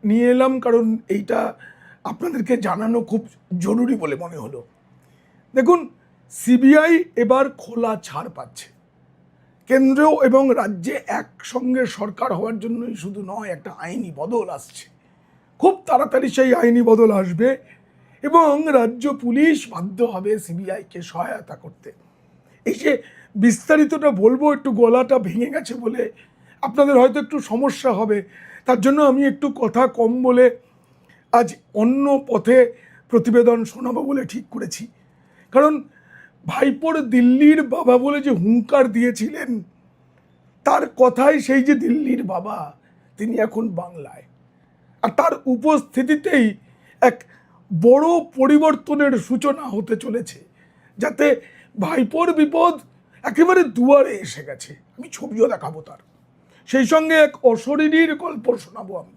নিয়ে এলাম কারণ এইটা আপনাদেরকে জানানো খুব জরুরি বলে মনে হলো। দেখুন, সিবিআই এবার খোলা ছাড় পাচ্ছে। কেন্দ্র এবং রাজ্যে একসঙ্গে সরকার হওয়ার জন্যই শুধু নয়, একটা আইনি বদল আসছে। খুব তাড়াতাড়ি সেই আইনি বদল আসবে এবং রাজ্য পুলিশ বাধ্য হবে সিবিআইকে সহায়তা করতে। এই যে বিস্তারিতটা বলবো, একটু গলাটা ভেঙে গেছে বলে আপনাদের হয়তো একটু সমস্যা হবে, তার জন্য আমি একটু কথা কম বলে আজ অন্য পথে প্রতিবেদন শোনাবো বলে ঠিক করেছি। কারণ ভাইপোর দিল্লির বাবা বলে যে হুঙ্কার দিয়েছিলেন, তার কথাই সেই যে দিল্লির বাবা, তিনি এখন বাংলায়। আর তার উপস্থিতিতেই এক বড় পরিবর্তনের সূচনা হতে চলেছে, যাতে ভাইপোর বিপদ একেবারে দুয়ারে এসে গেছে। আমি ছবিও দেখাবো তার, সেই সঙ্গে এক অশরীরীর গল্প শোনাবো, আমি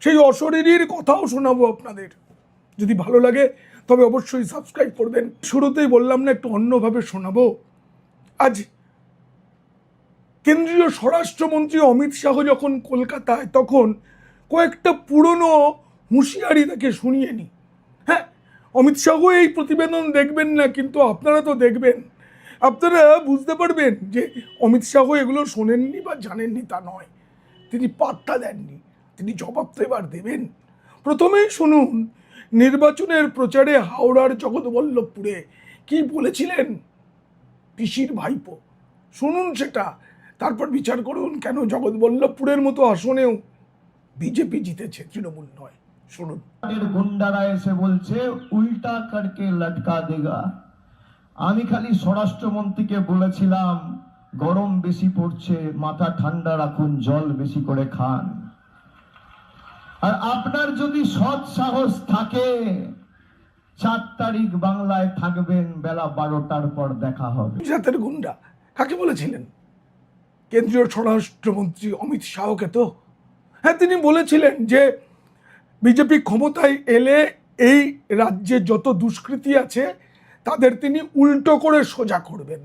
সেই অশরীরীর কথাও শোনাবো আপনাদের। যদি ভালো লাগে তবে অবশ্যই সাবস্ক্রাইব করবেন। শুরুতেই বললাম না, একটু অন্যভাবে শোনাবো। আজ কেন্দ্রীয় স্বরাষ্ট্রমন্ত্রী অমিত শাহ যখন কলকাতায়, তখন কয়েকটা পুরনো হুঁশিয়ারি তাকে শুনিয়ে নি। হ্যাঁ, অমিত শাহ এই প্রতিবেদন দেখবেন না, কিন্তু আপনারা তো দেখবেন, আপনারা বুঝতে পারবেন যে অমিত শাহ এগুলো শোনেননি বা জানেননি তা নয়, তিনি পাত্তা দেননি। তিনি জবাব তো এবার দেবেন। প্রথমেই শুনুন, নির্বাচনের প্রচারে হাওড়ার জগৎবল্লভপুরে কি বলেছিলেন পিসির ভাইপো। শুনুন সেটা, তারপর বিচার করুন কেন জগৎবল্লভপুরের মতো আসনেও বিজেপি জিতেছে, তৃণমূল নয়। শুনুন। গুন্ডারা এসে বলছে উল্টা করকে লটকা দেগা। আমি খালি স্বরাষ্ট্রমন্ত্রীকে বলেছিলাম গরম বেশি পড়ছে, মাথা ঠান্ডা রাখুন, জল বেশি করে খান। আর আপনার যদি সৎ সাহস থাকে, 4 তারিখ বাংলায় থাকবেন, বেলা 12টার পর দেখা হবে। জাতের গুন্ডা কাকে বলেছিলেন? কেন্দ্রীয় স্বরাষ্ট্রমন্ত্রী অমিত শাহকে তো। হ্যাঁ, তিনি বলেছিলেন যে বিজেপি ক্ষমতায় এলে এই রাজ্যে যত দুষ্কৃতী আছে তাদের তিনি উল্টো করে সোজা করবেন।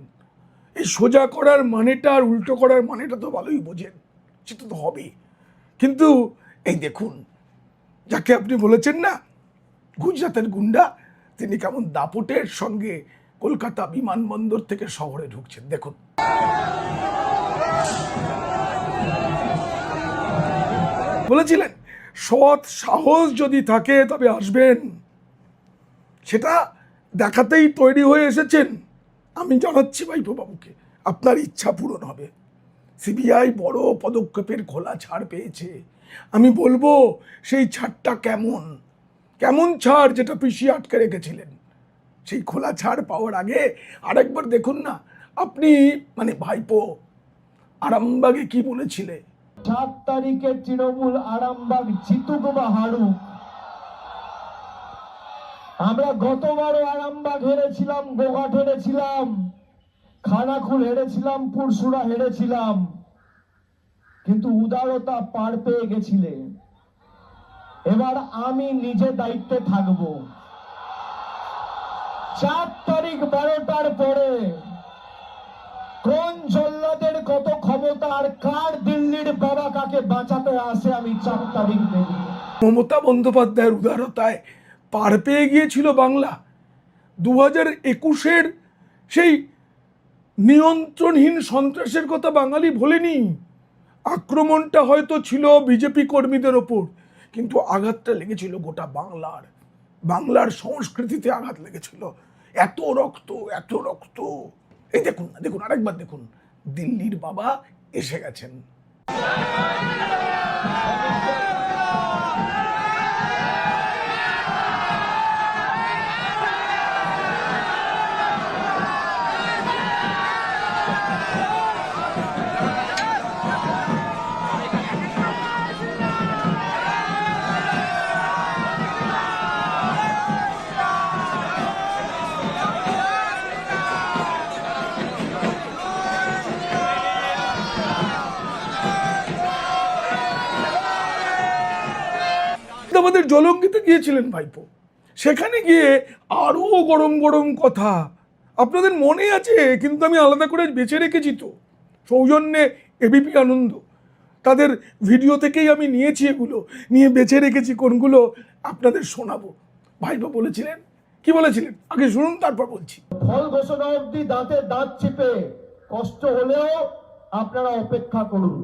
এই সোজা করার মানেটা আর উল্টো করার মানেটা তো ভালোই বোঝেন, সেটা তো হবেই। কিন্তু এই দেখুন, যাকে আপনি বলেছেন না গুজরাটের গুন্ডা, তিনি কেমন দাপটের সঙ্গে কলকাতা বিমানবন্দর থেকে শহরে ঢুকছেন। দেখুন। বলেছিলেন সৎ সাহস যদি থাকে তবে আসবেন, সেটা দেখাতেই তৈরি হয়ে এসেছেন। আমি জানাচ্ছি ভাইপো বাবুকে, আপনার ইচ্ছা পূরণ হবে। সিবিআই বড় পদক্ষেপের খোলা ছাড় পেয়েছে। আমি বলবো সেই ছাড়টা কেমন কেমন ছাড়, যেটা পিসি আটকে রেখেছিলেন। সেই খোলা ছাড় পাওয়ার আগে আরেকবার দেখুন না আপনি, মানে ভাইপো আরামবাগে কি বলেছিলে। 7 তারিখে তৃণমূল আরামবাগ জিতুক বা হারুক, আমরা গতবারও আরামবাগ হেরেছিলাম, গোঘাট হেরেছিলাম, খানাকুল হেরেছিলাম, পুরসুরা হেরেছিলাম, কিন্তু উদারতা পার পেয়ে গেছিলে। এবার আমি নিজে দায়িত্বে থাকব। 4 তারিখ 12টার পরে কোন জল্লাদের কত ক্ষমতা আর কার দিল্লির বাবা কাকে বাঁচাতে আসে, আমি 4 তারিখ দেব। মমতা বন্দ্যোপাধ্যায়ের উদারতায় পার পেয়ে গিয়েছিল বাংলা। 2021-এর সেই নিয়ন্ত্রণহীন সন্ত্রাসের কথা বাঙালি ভোলেনি। আক্রমণটা হয়তো ছিল বিজেপি কর্মীদের ওপর, কিন্তু আঘাতটা লেগেছিল গোটা বাংলার সংস্কৃতিতে আঘাত লেগেছিল। এত রক্ত, এত রক্ত। এই দেখুন না, দেখুন আরেকবার দেখুন, দিল্লির বাবা এসে গেছেন। আমাদের জলঙ্গিতে গিয়েছিলেন ভাইপো, সেখানে গিয়ে আরো গরম গরম কথা আপনাদের মনে আছে, কিন্তু আমি আলাদা করে বেছে রেখেছি তো, সৌজন্যে এবিপি আনন্দ। তাদের ভিডিও থেকেই আমি নিয়েছি, এগুলো নিয়ে বেছে রেখেছি কোনগুলো আপনাদের শোনাবো। ভাইপো বলেছিলেন, কি বলেছিলেন আগে শুনুন, তারপর বলছি। ফল ঘোষণা অবধি দাঁতে দাঁত চেপে কষ্ট হলেও আপনারা অপেক্ষা করুন,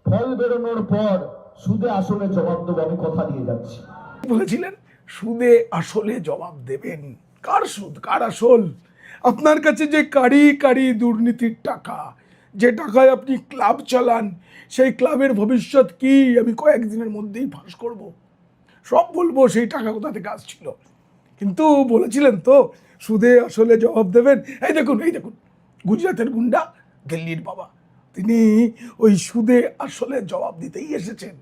ফল বেরোনোর পর সুদে আসলে জবাব দেবো, আমি কথা দিয়ে যাচ্ছি। বলেছিলেন সুদে আসলে জবাব দেবেন। কার সুদ কার আসল? আপনার কাছে যে কারি কারি দুর্নীতির টাকা, যে টাকায় আপনি ক্লাব চালান, সেই ক্লাবের ভবিষ্যৎ কি আমি কয়েকদিনের মধ্যেই ফাঁস করব, সব বলবো সেই টাকা কোথা থেকে আসছিল। কিন্তু বলেছিলেন তো সুদে আসলে জবাব দেবেন। এই দেখুন গুজরাটের গুন্ডা, দিল্লির বাবা, তিনি ওই সুদে আসলে জবাব দিতেই এসেছেন।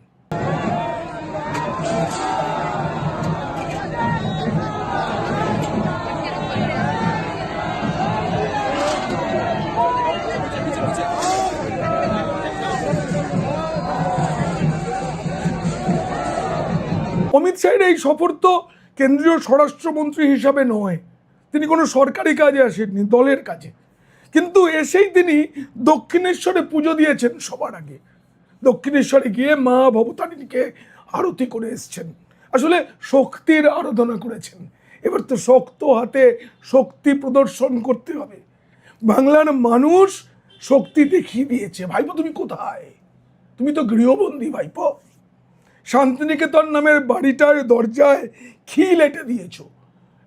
অমিত শাহের এই সফর তো কেন্দ্রীয় স্বরাষ্ট্রমন্ত্রী হিসাবে নয়, তিনি কোনো সরকারি কাজে আসেননি, দলের কাজে। কিন্তু এসেই তিনি দক্ষিণেশ্বরে পুজো দিয়েছেন সবার আগে। দক্ষিণেশ্বরে গিয়ে মা ভবতারিণীকে আরতি করে এসছেন, আসলে শক্তির আরাধনা করেছেন। এবার তো শক্ত হাতে শক্তি প্রদর্শন করতে হবে। বাংলার মানুষ শক্তি দেখিয়ে দিয়েছে। ভাইপো তুমি কোথায়? তুমি তো গৃহবন্দী ভাইপো। শান্তিনিকেতন নামের বাড়িটার দরজায় খিল এঁটে দিয়েছ।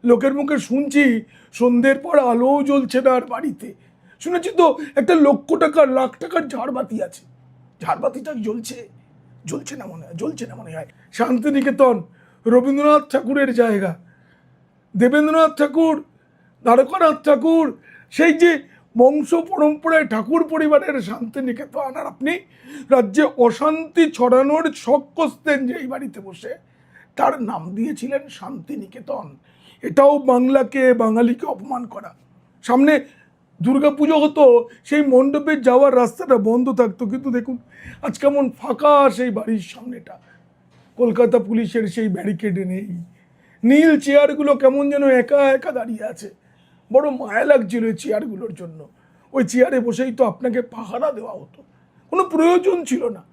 লোকের মুখে শুনছি সন্ধ্যের পর আলোও জ্বলছে না আর বাড়িতে। শুনেছি তো একটা লাখ টাকার ঝাড়বাতি আছে, ঝাড়বাতিটা জ্বলছে না মনে হয়। শান্তিনিকেতন রবীন্দ্রনাথ ঠাকুরের জায়গা। দেবেন্দ্রনাথ ঠাকুর, দ্বারকানাথ ঠাকুর, সেই যে বংশ পরম্পরায় ঠাকুর পরিবারের শান্তিনিকেতন, আর আপনি রাজ্যে অশান্তি ছড়ানোর শখ কষতেন যে এই বাড়িতে বসে, তার নাম দিয়েছিলেন শান্তিনিকেতন। এটাও বাংলাকে, বাঙালিকে অপমান করা। সামনে দুর্গাপুজো হতো, সেই মণ্ডপে যাওয়ার রাস্তাটা বন্ধ থাকতো, কিন্তু দেখুন আজ কেমন ফাঁকা সেই বাড়ির সামনেটা। কলকাতা পুলিশের সেই ব্যারিকেডে নেই, নীল চেয়ারগুলো কেমন যেন একা একা দাঁড়িয়ে আছে। বড় মায়া লাগছিল ওই চেয়ারগুলোর জন্য। ওই চেয়ারে বসেই তো আপনাকে পাহারা দেওয়া হতো, কোনো প্রয়োজন ছিল না,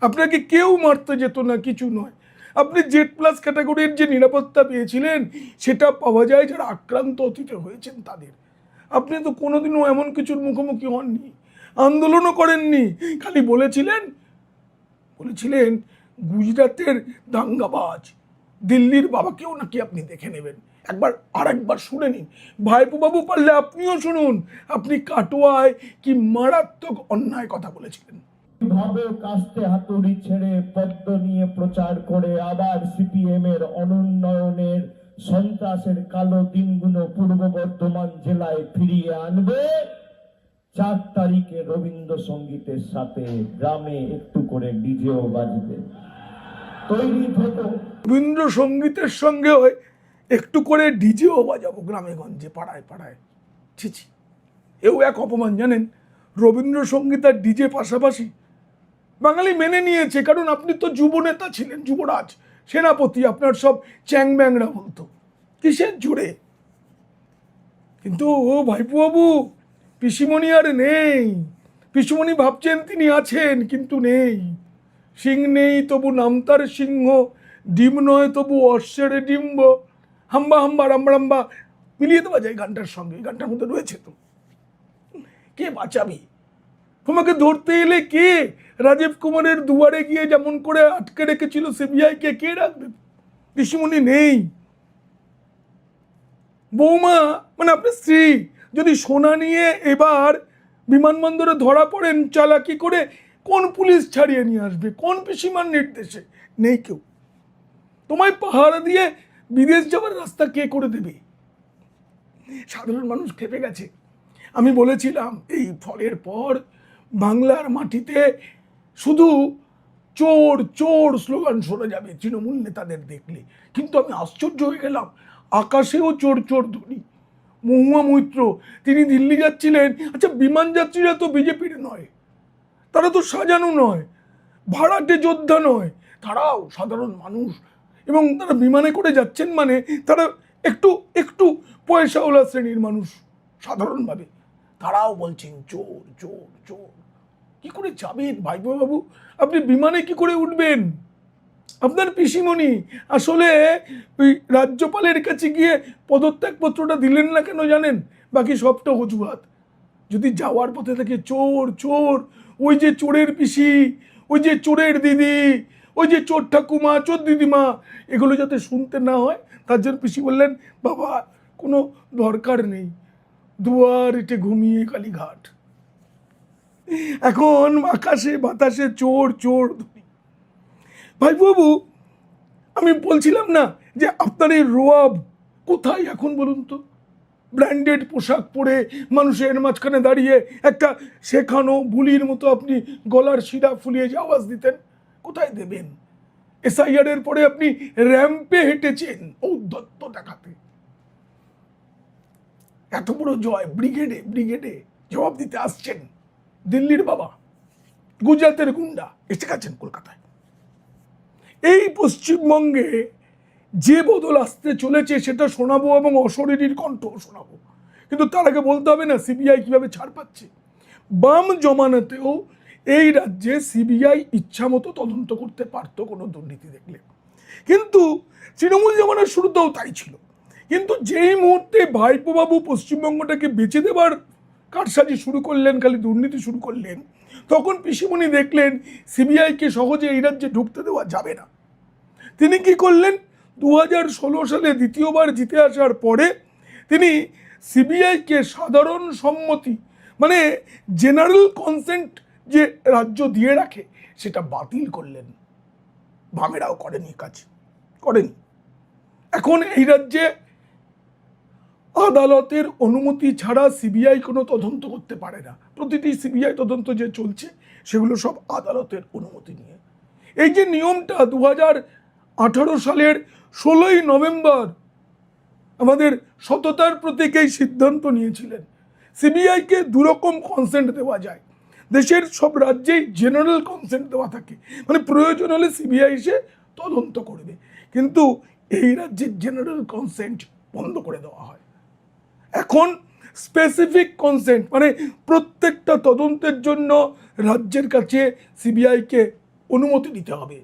আপনাকে কেউ মারতে যেত না, কিছু নয়। আপনি Z+ ক্যাটাগরির যে নিরাপত্তা পেয়েছিলেন, সেটা পাওয়া যায় যারা আক্রান্ত অতীতে হয়েছেন তাদের। আপনি তো কোনোদিনও এমন কিছুর মুখোমুখি হননি, আন্দোলনও করেননি, খালি বলেছিলেন গুজরাটের দাঙ্গাবাজ দিল্লির বাবাকেও নাকি আপনি দেখে নেবেন। আরেকবার শুনে নিন ভাইপো বাবু, পারলে আপনিও শুনুন, আপনি কাটোয়ায় কি মারাত্মক অন্যায় কথা বলেছিলেন। ভাবে কাস্তে হাতুড়ি ছেড়ে পদ্ম নিয়ে প্রচার করে আবার সিপিএম এর অনুন্নয়নের সন্ত্রাসের কালো দিনগুলো পূর্ব বর্ধমান জেলায় ফিরিয়ে আনবে। 4 তারিখে রবীন্দ্রসঙ্গীতের সাথে গ্রামে একটু করে ডিজেও বাজবে, তৈরি থেকো। রবীন্দ্রসঙ্গীতের সঙ্গে একটু করে ডিজেও বাজাবো গ্রামে গঞ্জে, পাড়ায় পাড়ায়। ছিছি, এও এক অপমান জানেন। রবীন্দ্রসঙ্গীত আর ডিজে পাশাপাশি বাঙালি মেনে নিয়েছে, কারণ আপনি তো যুবনেতা ছিলেন, যুবরাজ, সেনাপতি, আপনার সব চ্যাংব্যাংরা বলতো কিসের জুড়ে। কিন্তু ও ভাইপো বাবু, পিসিমণি আর নেই। পিসিমণি ভাবছেন তিনি আছেন, কিন্তু নেই। সিং নেই তবু নাম তার সিংহ, ডিম নয় তবু অশ্বের ডিম্ব, হাম্বা হাম্বা রাম্বা রাম্বা মিলিয়ে দেওয়া যায় গানটার সঙ্গে। গানটার মধ্যে রয়েছে তো। কে বাঁচাবি তোমাকে? ধরতে এলে কে? রাজীব কুমারের দুয়ারে গিয়ে যেমন করে আটকে রেখেছিল সিবিআইকে, কে রাখবে? পিসিমণি নেই। বৌমা মানে আপনার স্ত্রী যদি সোনা নিয়ে এবার বিমানবন্দরে ধরা পড়েন চালাকি করে, কোন পুলিশ ছাড়িয়ে নিয়ে আসবে? কোন পিসিমার নির্দেশে? নেই কেউ। তোমায় পাহারা দিয়ে বিদেশ যাওয়ার রাস্তা কে করে দেবে? সাধারণ মানুষ খেপে গেছে। আমি বলেছিলাম এই ফলের পর বাংলার মাটিতে শুধু চোর চোর স্লোগান শোনা যাবে তৃণমূল নেতাদের দেখলে। কিন্তু আমি আশ্চর্য হয়ে গেলাম, আকাশেও চোর চোর ধ্বনি। মহুয়া মৈত্র, তিনি দিল্লি যাচ্ছিলেন। আচ্ছা, বিমান যাত্রীরা তো বিজেপির নয়, তারা তো সাজানো নয়, ভাড়াটে যোদ্ধা নয়, তারাও সাধারণ মানুষ। এবং তারা বিমানে করে যাচ্ছেন মানে তারা একটু একটু পয়সাওয়ালা শ্রেণীর মানুষ সাধারণভাবে। তারাও বলছেন চোর চোর চোর। কি করে যাবেন ভাইপো বাবু? আপনি বিমানে কি করে উঠবেন? আপনার পিসিমণি আসলে ওই রাজ্যপালের কাছে গিয়ে পদত্যাগপত্রটা দিলেন না কেন জানেন? বাকি সবটা অজুহাত। যদি যাওয়ার পথে থাকে চোর চোর, ওই যে চোরের পিসি, ওই যে চোরের দিদি, ওই যে চোর ঠাকুমা, চোর দিদিমা, এগুলো যাতে শুনতে না হয় তার জন্য পিসি বললেন, বাবা কোনো দরকার নেই, দুয়ার এটে ঘুমিয়ে কালীঘাট। এখন আকাশে বাতাসে চোর চোর ধ্বনি। ভাইবাবু, আমি বলছিলাম না যে আপনার এই রোয়াব কোথায় এখন বলুন তো? ব্র্যান্ডেড পোশাক পরে মানুষের মাঝখানে দাঁড়িয়ে একটা শেখানো বুলির মতো আপনি গলার শিরা ফুলিয়ে যে আওয়াজ দিতেন, কোথায় দেবেন? এসআইআর এর পরে আপনি র্যাম্পে হেঁটেছেন ঔদ্ধত্য দেখাতে। এত বড় জয়, ব্রিগেডে ব্রিগেডে জবাব দিতে আসছেন। দিল্লির বাবা, গুজরাটের গুন্ডা এসে গেছেন কলকাতায়। এই পশ্চিমবঙ্গে যে বদল আসতে চলেছে সেটা শোনাবো এবং অশরীরীর কণ্ঠ শোনাবো, কিন্তু তার আগে বলতে হবে না সিবিআই কিভাবে ছাড় পাচ্ছে। বাম জমানাতেও এই রাজ্যে সিবিআই ইচ্ছা মতো তদন্ত করতে পারতো কোনো দুর্নীতি দেখলে, কিন্তু তৃণমূল জমানার শুরুতেও তাই ছিল। কিন্তু যেই মুহূর্তে ভাইপো বাবু পশ্চিমবঙ্গটাকে বেঁচে দেবার কারসাজি শুরু করলেন, খালি দুর্নীতি শুরু করলেন, তখন পিসিমণি দেখলেন সিবিআইকে সহজে এই রাজ্যে ঢুকতে দেওয়া যাবে না। তিনি কি করলেন? 2016 সালে দ্বিতীয়বার জিতে আসার পরে তিনি সিবিআইকে সাধারণ সম্মতি, মানে জেনারেল কনসেন্ট যে রাজ্য দিয়ে রাখে, সেটা বাতিল করলেন। বামেরাও করেনি কাজ, করেনি। এখন এই রাজ্যে আদালতের অনুমতি ছাড়া সিবিআই কোনো তদন্ত করতে পারে না। প্রতিটি সিবিআই তদন্ত যে চলছে সেগুলো সব আদালতের অনুমতি নিয়ে। এই যে নিয়মটা 2018 সালের 16ই নভেম্বর আমাদের সততার প্রতীক এই সিদ্ধান্ত নিয়েছিলেন, সিবিআইকে দুরকম কনসেন্ট দেওয়া যায়। দেশের সব রাজ্যেই জেনারেল কনসেন্ট দেওয়া থাকে, মানে প্রয়োজন হলে সিবিআই এসে তদন্ত করবে, কিন্তু এই রাজ্যের জেনারেল কনসেন্ট বন্ধ করে দেওয়া হয়। এখন স্পেসিফিক কনসেন্ট, মানে প্রত্যেকটা তদন্তের জন্য রাজ্যের কাছে সিবিআইকে অনুমতি নিতে হবে।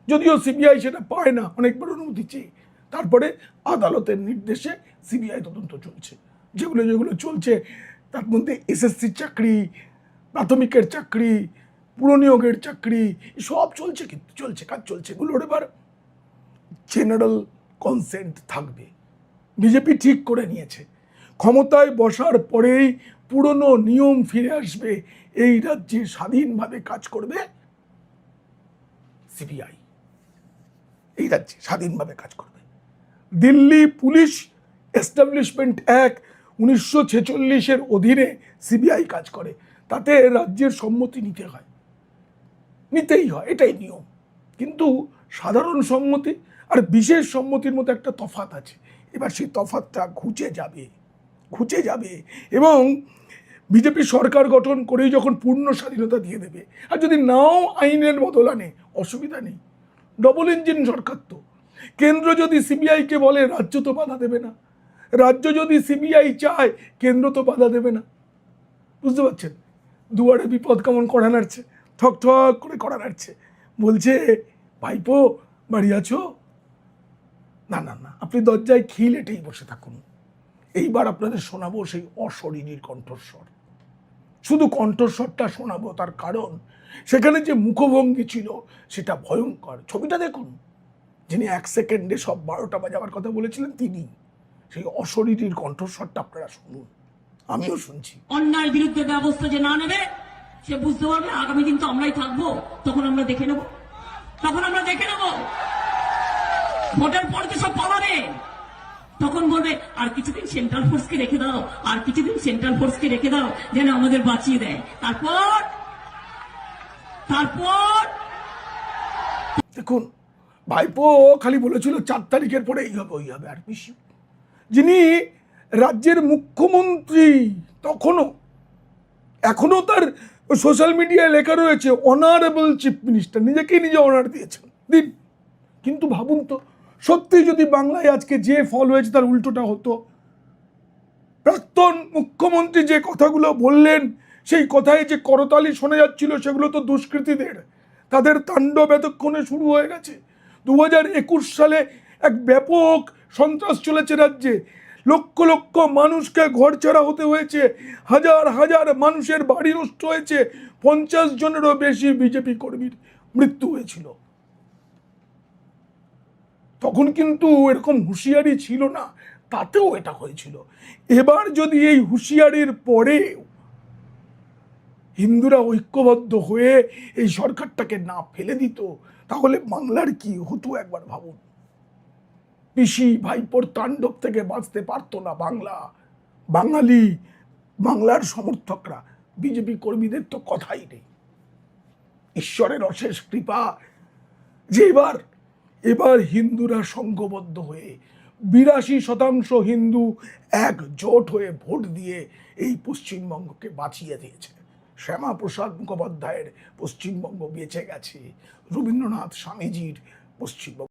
যদিও সিবিআই সেটা পায় না, অনেকবার অনুমতি চেয়ে, তারপরে আদালতের নির্দেশে সিবিআই তদন্ত চলছে। যেগুলো যেগুলো চলছে তার মধ্যে এসএসসির চাকরি, প্রাথমিকের চাকরি, পুরনিয়োগের চাকরি, সব চলছে, কিন্তু চলছে, কাজ চলছে। এগুলোর এবার জেনারেল কনসেন্ট থাকবে। বিজেপি ঠিক করে নিয়েছে, ক্ষমতায় বসার পরেই পুরনো নিয়ম ফিরে আসবে, এই রাজ্যে স্বাধীনভাবে কাজ করবে সিবিআই, এই রাজ্যে স্বাধীনভাবে কাজ করবে। দিল্লি পুলিশ এস্টাবলিশমেন্ট অ্যাক্ট 1946-এর অধীনে সিবিআই কাজ করে, তাতে রাজ্যের সম্মতি নিতে হয়, নিতেই হয়, এটাই নিয়ম। কিন্তু সাধারণ সম্মতি আর বিশেষ সম্মতির মধ্যে একটা তফাৎ আছে। এবার সেই তফাৎটা ঘুচে যাবে এবং বিজেপি সরকার গঠন করেই যখন পূর্ণ স্বাধীনতা দিয়ে দেবে, আর যদি নাও আইনের বদল আনে অসুবিধা নেই, ডবল ইঞ্জিন সরকার তো। কেন্দ্র যদি সিবিআইকে বলে রাজ্য তো বাধা দেবে না, রাজ্য যদি সিবিআই চায় কেন্দ্র তো বাধা দেবে না। বুঝতে পারছেন দুয়ারে বিপদ কেমন কড়া নাড়ছে, ঠক ঠক করে কড়া নাড়ছে। বলছে, ভাইপো বাড়ি আছো? না না না, আপনি দরজায় খিল এটেই বসে থাকুন। এইবার আপনাদের শোনাবো সেই অশরীরীর কণ্ঠস্বর। শুধু কণ্ঠস্বরটা শোনাবো, তার কারণ সেখানে যে মুখভঙ্গি ছিল সেটা ভয়ঙ্কর। ছবিটা দেখুন, যিনি 1 সেকেন্ডে সব 12টা বাজাবার কথা বলেছিলেন তিনি। সেই অশরীরীর কণ্ঠস্বরটা আপনারা শুনুন, আমিও শুনছি। অন্যায়ের বিরুদ্ধে ব্যবস্থা যে না নেবে সে বুঝতে পারবে আগামী দিন তো আমরাই থাকবো, তখন আমরা দেখে নেব, ভোটের পর তো সব পালাবে, তখন বলবে আর কিছুদিন সেন্ট্রাল ফোর্সকে রেখে দাও, আর কিছুদিন সেন্ট্রাল ফোর্সকে রেখে দাও যেন আমাদের বাঁচিয়ে দেয়। তারপর দেখুন, ভাইপো খালি বলেছিল 4 তারিখের পরে এই হবে ওই হবে, আর বেশি। যিনি রাজ্যের মুখ্যমন্ত্রী এখনো তার সোশ্যাল মিডিয়ায় লেখা রয়েছে অনারেবল চিফ মিনিস্টার, নিজেকেই নিজে অনার দিয়েছেন, দিন। কিন্তু ভাবুন তো, সত্যি যদি বাংলায় আজকে যে ফল হয়েছে তার উল্টোটা হতো, প্রাক্তন মুখ্যমন্ত্রী যে কথাগুলো বললেন সেই কথায় যে করতালি শোনা যাচ্ছিল সেগুলো তো দুষ্কৃতীদের, তাদের তাণ্ডব এতক্ষণে শুরু হয়ে গেছে। 2021 সালে এক ব্যাপক সন্ত্রাস চলেছে রাজ্যে, লক্ষ লক্ষ মানুষকে ঘরছাড়া হতে হয়েছে, হাজার হাজার মানুষের বাড়ি নষ্ট হয়েছে, 50 জনেরও বেশি বিজেপি কর্মীর মৃত্যু হয়েছিল। তখন কিন্তু এরকম হুঁশিয়ারি ছিল না, তাতেও এটা হয়েছিল। এবার যদি এই হুঁশিয়ারির পরে হিন্দুরা ঐক্যবদ্ধ হয়ে এই সরকারটাকে না ফেলে দিত, তাহলে বাংলার কি হতো একবার ভাবুন। পিসি ভাইপোর তাণ্ডব থেকে বাঁচতে পারতো না বাংলা, বাঙালি, বাংলার সমর্থকরা। বিজেপি কর্মীদের তো কথাই নেই। ঈশ্বরের অশেষ কৃপা যে এবার হিন্দুরা সংঘবদ্ধ হয়ে 82% হিন্দু একজোট হয়ে ভোট দিয়ে এই পশ্চিমবঙ্গকে বাঁচিয়ে দিয়েছে। শ্যামাপ্রসাদ মুখোপাধ্যায়ের পশ্চিমবঙ্গ বেঁচে গেছে, রবীন্দ্রনাথ স্বামীজির পশ্চিমবঙ্গ